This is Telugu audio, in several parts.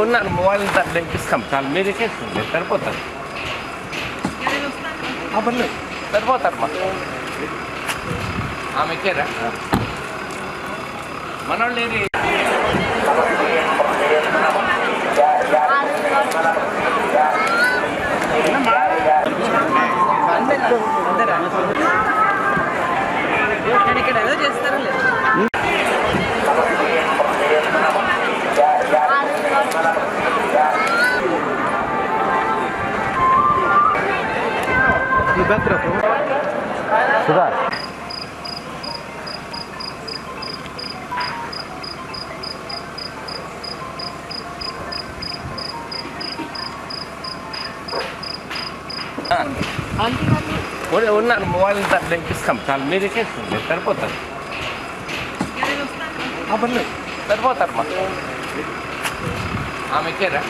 ఉన్నారు మొబైల్ ఇప్పిస్తాం చాలు మీరు ఎక్కేస్తుంది సరిపోతుంది పర్లేదు సరిపోతారు మా ఆమె ఎక్కారా మనోళ్ళు ఏది ఇక్కడ ఏదో చేస్తారో లేదు సుధా ఉన్నారు మొబైల్ ఇప్పిస్తాం చాలు మీరు ఎక్కేస్తుంది సరిపోతుంది పర్లేదు సరిపోతారు మా ఆమె ఎక్కారా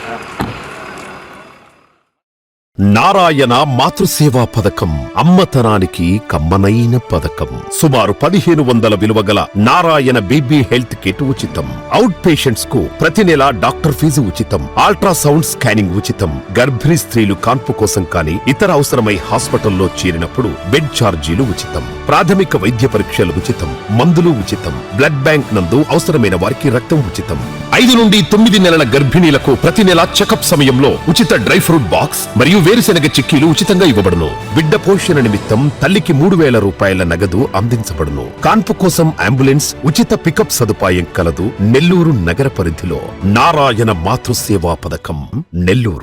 నారాయణ మాతృసేవా పథకం అమ్మతనానికి కమ్మనైన పథకం. సుమారు 1500 విలువగల నారాయణ బేబీ హెల్త్ కిట్ ఉచితం. అవుట్ పేషెంట్స్ కు ప్రతి నెల డాక్టర్ ఫీజు ఉచితం. అల్ట్రాసౌండ్ స్కానింగ్ ఉచితం. గర్భిణీ స్త్రీలు కాన్పు కోసం కానీ ఇతర అవసరమై హాస్పిటల్లో చేరినప్పుడు బెడ్ ఛార్జీలు ఉచితం. ప్రాథమిక వైద్య పరీక్షలు ఉచితం. మందులు ఉచితం. బ్లడ్ బ్యాంక్ నందు అవసరమైన వారికి రక్తం ఉచితం. 5 నుండి 9 నెలల గర్భిణీలకు ప్రతి నెల చెకప్ సమయంలో ఉచిత డ్రై ఫ్రూట్ బాక్స్ మరియు వేరుశెనగ చిక్కీలు ఉచితంగా ఇవ్వబడును. బిడ్డ పోషణ నిమిత్తం తల్లికి 3000 రూపాయల నగదు అందించబడును. కాన్పు కోసం అంబులెన్స్ ఉచిత పికప్ సదుపాయం కలదు. నెల్లూరు నగర పరిధిలో నారాయణ మాతృసేవా పథకం నెల్లూరు.